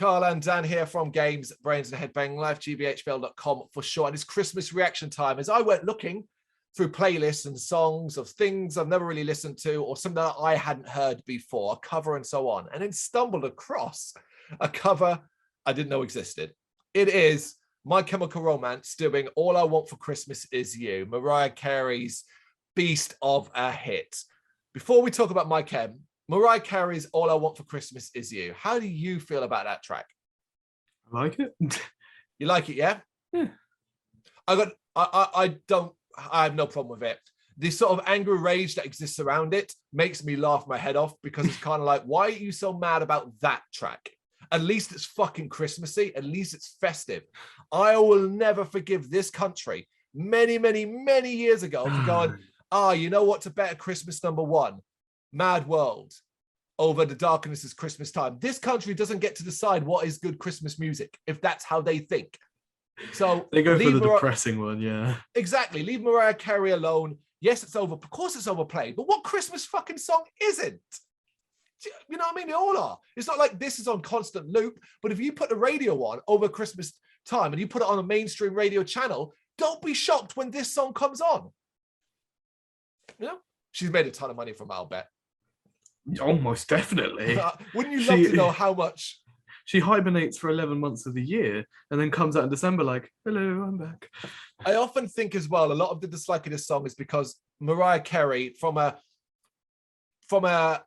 Carl and Dan here from Games, Brains and Head-Banging Life, gbhblofficial for short. And it's Christmas reaction time as I went looking through playlists and songs of things I've never really listened to or something that I hadn't heard before, a cover and so on, and then stumbled across a cover I didn't know existed. It is My Chemical Romance doing All I Want for Christmas Is You, Mariah Carey's beast of a hit. Before we talk about My Chem, Mariah Carey's All I Want for Christmas Is You. How do you feel about that track? I like it. You like it, yeah? Yeah. I have no problem with it. The sort of angry rage that exists around it makes me laugh my head off because it's kind of like, why are you so mad about that track? At least it's fucking Christmassy. At least it's festive. I will never forgive this country many, many, many years ago for going, you know what's a better Christmas number one? Mad World over The Darkness is Christmas Time. This country doesn't get to decide what is good Christmas music if that's how they think. So they go for the depressing one, yeah. Exactly. Leave Mariah Carey alone. Yes, it's over. Of course it's overplayed, but what Christmas fucking song isn't? You know what I mean? They all are. It's not like this is on constant loop, but if you put the radio on over Christmas time and you put it on a mainstream radio channel, don't be shocked when this song comes on. You know? She's made a ton of money from it, I'll bet. Almost definitely. Wouldn't you love to know how much? She hibernates for 11 months of the year and then comes out in December like, hello, I'm back. I often think as well, a lot of the dislike of this song is because Mariah Carey, from a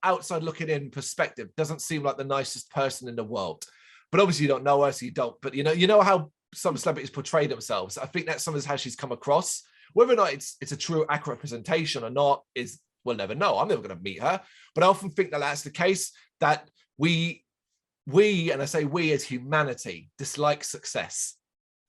outside looking in perspective, doesn't seem like the nicest person in the world. But obviously you don't know her, so you don't. But you know how some celebrities portray themselves. I think that's sometimes how she's come across. Whether or not it's a true, accurate representation or not is, we'll never know. I'm never going to meet her. But I often think that that's the case, that we, and I say we as humanity, dislike success.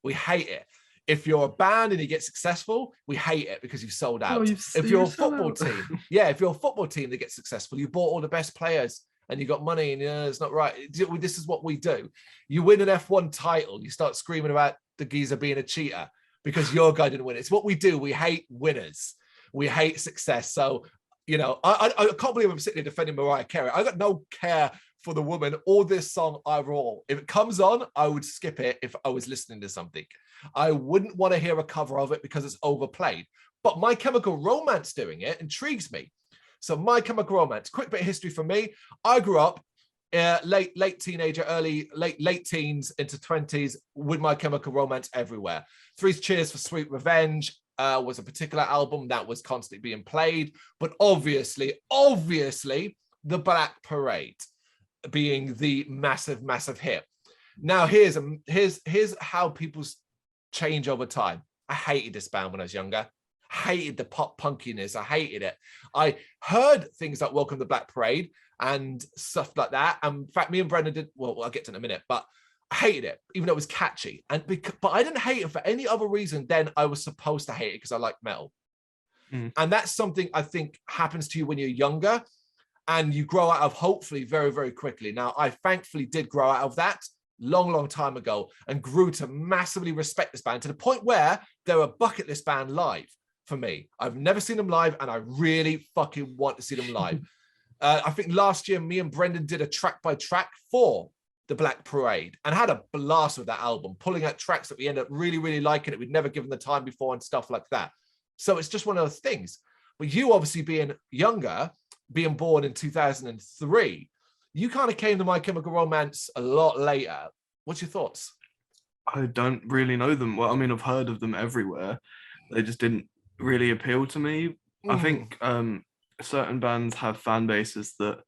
We hate it. If you're a band and you get successful, we hate it because you've sold out. If you're a football team, if you're a football team that gets successful, you bought all the best players and you got money and it's not right. This is what we do. You win an F1 title, you start screaming about the geezer being a cheater because your guy didn't win. It's what we do. We hate winners. We hate success. So, you know, I can't believe I'm sitting here defending Mariah Carey. I got no care for the woman or this song overall. If it comes on, I would skip it if I was listening to something. I wouldn't want to hear a cover of it because it's overplayed. But My Chemical Romance doing it intrigues me. So My Chemical Romance, quick bit of history for me. I grew up late teenager, late teens into 20s with My Chemical Romance everywhere. Three Cheers for Sweet Revenge was a particular album that was constantly being played. But obviously, The Black Parade being the massive, massive hit. Now here's how people's change over time. I hated this band when I was younger. Hated the pop punkiness. I hated it. I heard things like Welcome to the Black Parade and stuff like that. And in fact, me and Brendan did, well, I'll get to it in a minute, but I hated it, even though it was catchy. But I didn't hate it for any other reason than I was supposed to hate it because I like metal. And that's something I think happens to you when you're younger and you grow out of, hopefully very, very quickly. Now, I thankfully did grow out of that long time ago and grew to massively respect this band to the point where they're a bucket list band live for me. I've never seen them live and I really fucking want to see them live. I think last year, me and Brendan did a track by track for The Black Parade and had a blast with that album, pulling out tracks that we ended up really, really liking it. We'd never given the time before and stuff like that. So it's just one of those things. But you obviously being younger, being born in 2003, you kind of came to My Chemical Romance a lot later. What's your thoughts? I don't really know them. Well, I mean, I've heard of them everywhere. They just didn't really appeal to me. I think certain bands have fan bases that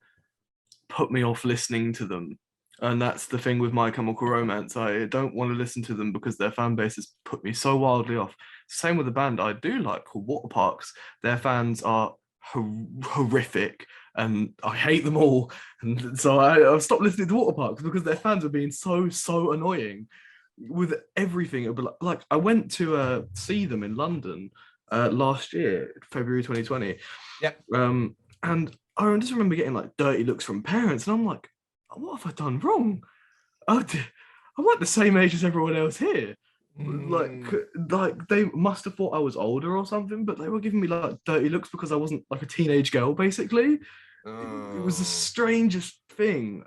put me off listening to them. And that's the thing with My Chemical Romance. I don't want to listen to them because their fan bases put me so wildly off. Same with the band I do like called Water Parks. Their fans are horrific and I hate them all. And so I've stopped listening to Water Parks because their fans are being so annoying with everything. It'd be like I went to see them in London last year, February 2020. Yep. And I just remember getting like dirty looks from parents and I'm like, what have I done wrong? I'm like the same age as everyone else here. Like they must have thought I was older or something, but they were giving me like dirty looks because I wasn't like a teenage girl, basically. It was the strangest thing.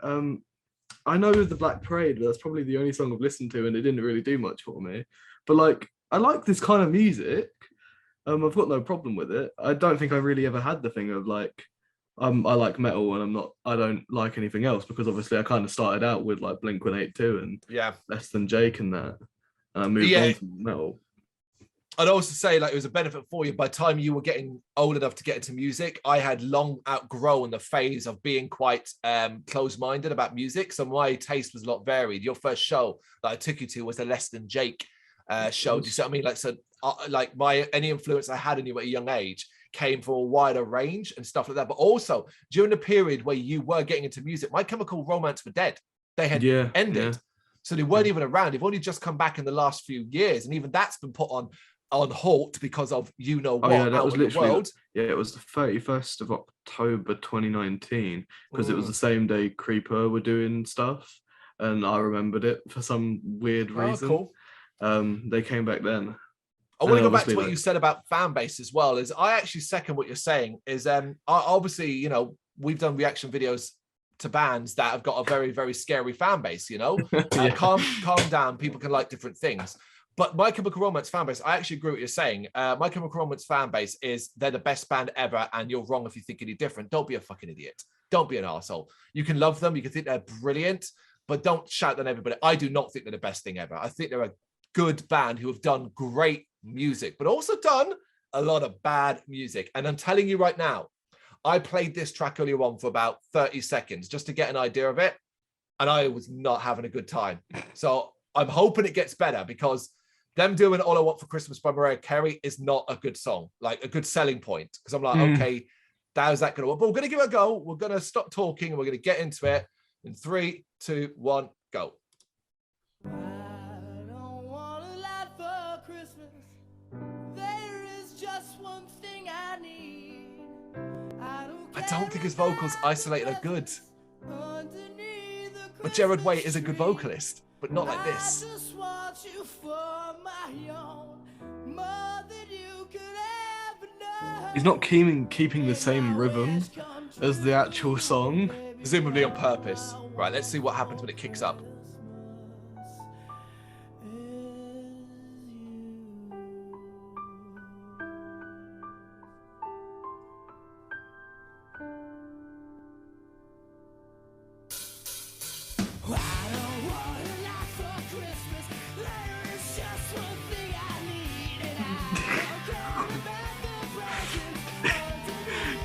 I know the Black Parade, but that's probably the only song I've listened to, and it didn't really do much for me. But like, I like this kind of music. I've got no problem with it. I don't think I really ever had the thing of like, I like metal and I don't like anything else, because obviously I kind of started out with like Blink-182 and Less Than Jake and that, and I moved on to metal. I'd also say like it was a benefit for you. By the time you were getting old enough to get into music, I had long outgrown the phase of being quite closed-minded about music. So my taste was a lot varied. Your first show that I took you to was the Less Than Jake show. Do you see what I mean? Like, so like any influence I had in you at a young age came from a wider range and stuff like that. But also during the period where you were getting into music, My Chemical Romance were dead. They had ended. So they weren't even around. They've only just come back in the last few years. And even that's been put on halt because of that was literally it was the 31st of October 2019, because it was the same day Creeper were doing stuff, and I remembered it for some weird reason. Cool. They came back then. I want to go back to what you said about fan base as well. Is I actually second what you're saying. Is obviously, you know, we've done reaction videos to bands that have got a very, very scary fan base, you know. Calm down, people can like different things. But My Chemical Romance fan base, I actually agree with what you're saying. My Chemical Romance fan base they're the best band ever, and you're wrong if you think any different. Don't be a fucking idiot. Don't be an arsehole. You can love them, you can think they're brilliant, but don't shout on everybody. I do not think they're the best thing ever. I think they're a good band who have done great music, but also done a lot of bad music. And I'm telling you right now, I played this track earlier on for about 30 seconds just to get an idea of it, and I was not having a good time. So I'm hoping it gets better, because them doing All I Want for Christmas by Mariah Carey is not a good song, like a good selling point. Because I'm like, okay, how's that going to work? But we're going to give it a go. We're going to stop talking and we're going to get into it in 3, 2, 1, go. I don't want a lot for Christmas. There is just one thing I need. I don't think his vocals isolated are good. But Gerard Way is a good vocalist, but not like this. He's not keeping the same rhythm as the actual song. Presumably on purpose. Right, let's see what happens when it kicks up.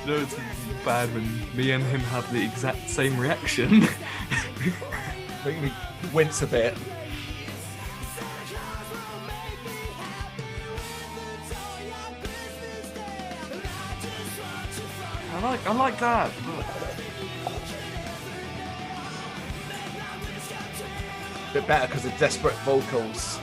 You know, it's bad when me and him have the exact same reaction. Make me wince a bit. I like that. A bit better because of desperate vocals.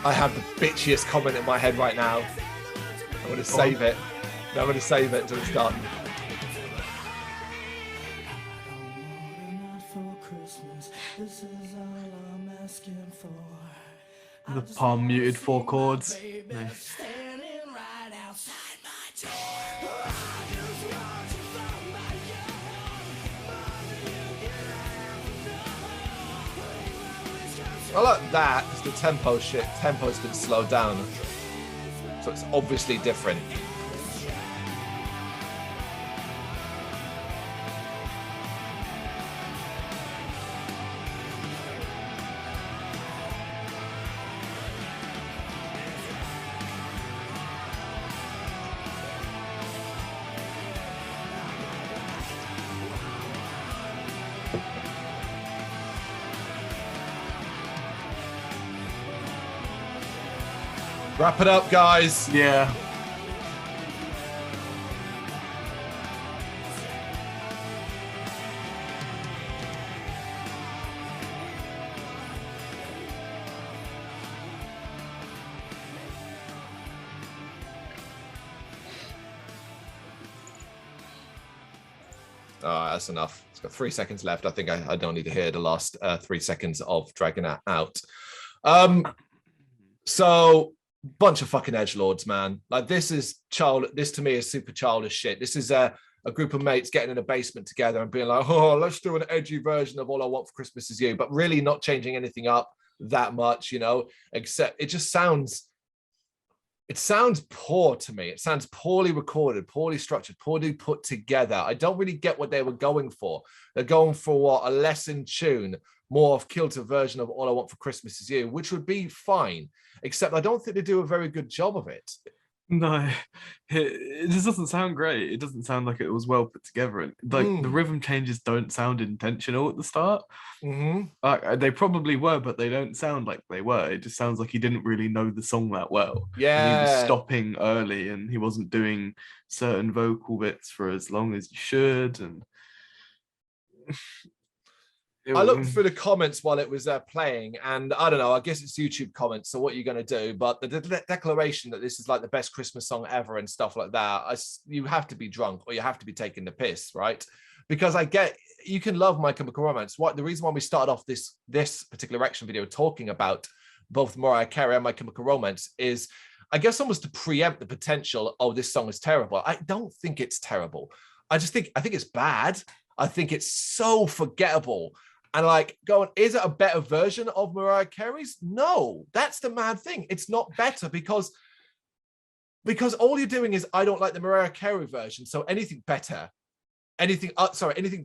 I have the bitchiest comment in my head right now. I'm going to save it. I'm going to save it until it's done. The palm muted 4 chords. Nice. I like that because the tempo's been slowed down. So it's obviously different. Wrap it up, guys. Yeah. All right, that's enough. It's got 3 seconds left. I think I don't need to hear the last 3 seconds of dragging that out. So bunch of fucking edgelords, man. Like this to me is super childish shit. This is a group of mates getting in a basement together and being like, oh, let's do an edgy version of All I Want for Christmas Is You, but really not changing anything up that much, you know, except it sounds poor to me. It sounds poorly recorded, poorly structured, poorly put together. I don't really get what they were going for. They're going for what? A less in tune, more of kilter version of All I Want for Christmas Is You, which would be fine, except I don't think they do a very good job of it. No, it just doesn't sound great. It doesn't sound like it was well put together. And like the rhythm changes don't sound intentional at the start. They probably were, but they don't sound like they were. It just sounds like he didn't really know the song that well. Yeah, and he was stopping early, and he wasn't doing certain vocal bits for as long as you should. And I looked through the comments while it was playing, and I don't know, I guess it's YouTube comments, so what are you going to do? But the declaration that this is like the best Christmas song ever and stuff like that, you have to be drunk or you have to be taking the piss, right? Because I get, you can love My Chemical Romance. The reason why we started off this particular reaction video talking about both Mariah Carey and My Chemical Romance is, I guess, almost to preempt the potential, oh, this song is terrible. I don't think it's terrible. I think it's bad. I think it's so forgettable. And like going, is it a better version of Mariah Carey's? No, that's the mad thing. It's not better because all you're doing is, I don't like the Mariah Carey version, so anything better, anything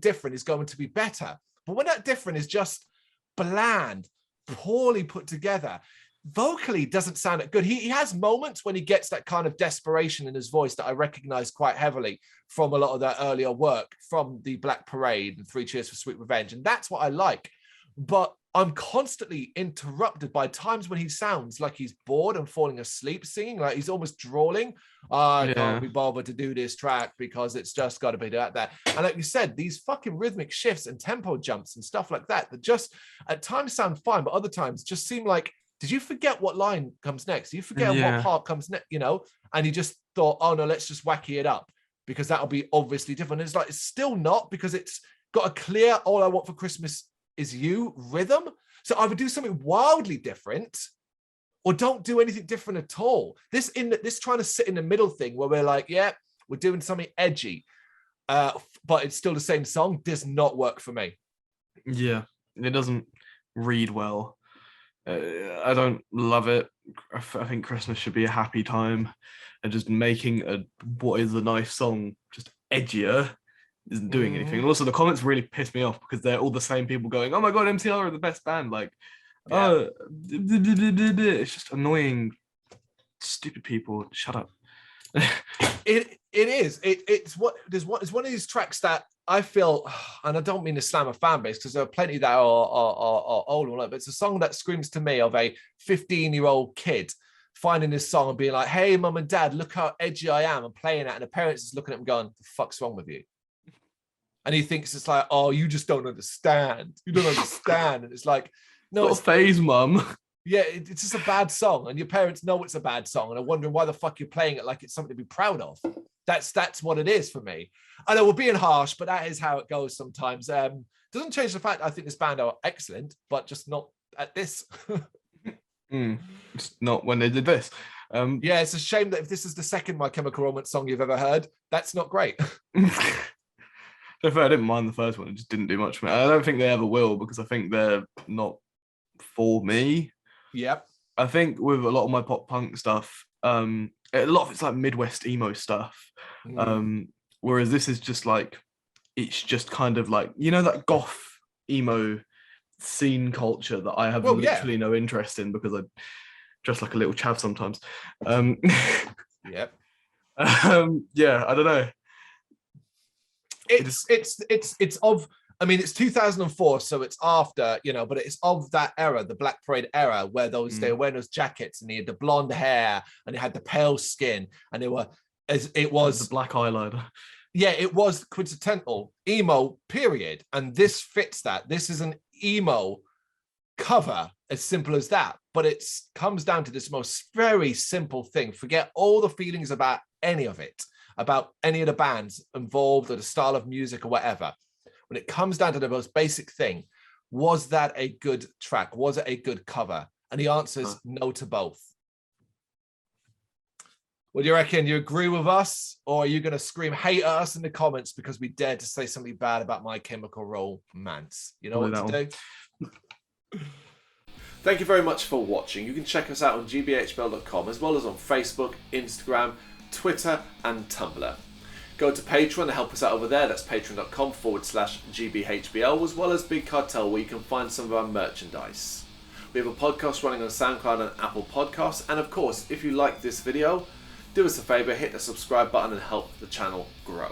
different is going to be better. But when that different is just bland, poorly put together, vocally doesn't sound that good. He has moments when he gets that kind of desperation in his voice that I recognize quite heavily from a lot of that earlier work, from the Black Parade and 3 Cheers for Sweet Revenge. And that's what I like. But I'm constantly interrupted by times when he sounds like he's bored and falling asleep singing, like he's almost drawling. I can't be bothered to do this track because it's just got to be that. And like you said, these fucking rhythmic shifts and tempo jumps and stuff like that just at times sound fine, but other times just seem like, did you forget what line comes next? Did you forget what part comes next, you know? And you just thought, oh no, let's just wacky it up because that'll be obviously different. And it's like, it's still not, because it's got a clear All I Want for Christmas Is You rhythm. So either do something wildly different or don't do anything different at all. This trying to sit in the middle thing where we're like, yeah, we're doing something edgy, but it's still the same song, does not work for me. Yeah, it doesn't read well. I don't love it. I think Christmas should be a happy time, and just making what is a nice song just edgier isn't doing anything. And also the comments really piss me off because they're all the same people going, oh my god, MCR are the best band. Like, it's just annoying, stupid people. Shut up. It is. It's one of these tracks that I feel, and I don't mean to slam a fan base because there are plenty that are old, but it's a song that screams to me of a 15-year-old kid finding this song and being like, hey, mum and dad, look how edgy I am, and playing it, and the parents is looking at him going, the fuck's wrong with you? And he thinks it's like, oh, you just don't understand. You don't understand. And it's like, no, it's phase, mum. Yeah, it's just a bad song, and your parents know it's a bad song and are wondering why the fuck you're playing it like it's something to be proud of. That's what it is for me. I know we're being harsh, but that is how it goes sometimes. Doesn't change the fact I think this band are excellent, but just not at this. It's not when they did this. Yeah, it's a shame that if this is the second My Chemical Romance song you've ever heard, that's not great. I didn't mind the first one. It just didn't do much for me. I don't think they ever will, because I think they're not for me. Yep. I think with a lot of my pop punk stuff, a lot of it's like Midwest emo stuff. Whereas this is just like, it's just kind of like, you know, that goth emo scene culture that I have literally no interest in because I dress like a little chav sometimes. Yep. Yeah, I don't know. It's of I mean, it's 2004, so it's after, but it's of that era, the Black Parade era, where they were wearing those jackets and he had the blonde hair and he had the pale skin and it was the black eyeliner. Yeah, it was quintessential emo, period. And this fits that. This is an emo cover, as simple as that. But it comes down to this most very simple thing. Forget all the feelings about any of it, about any of the bands involved or the style of music or whatever. When it comes down to the most basic thing, was that a good track? Was it a good cover? And the answer is no to both. What do you reckon? You agree with us, or are you going to scream hate at us in the comments because we dared to say something bad about My Chemical Romance? You know what to do? Thank you very much for watching. You can check us out on gbhbl.com as well as on Facebook, Instagram, Twitter and Tumblr. Go to Patreon and help us out over there. That's patreon.com/gbhbl, as well as Big Cartel, where you can find some of our merchandise. We have a podcast running on SoundCloud and Apple Podcasts. And of course, if you like this video, do us a favour, hit the subscribe button and help the channel grow.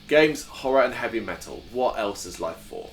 Games, horror and heavy metal. What else is life for?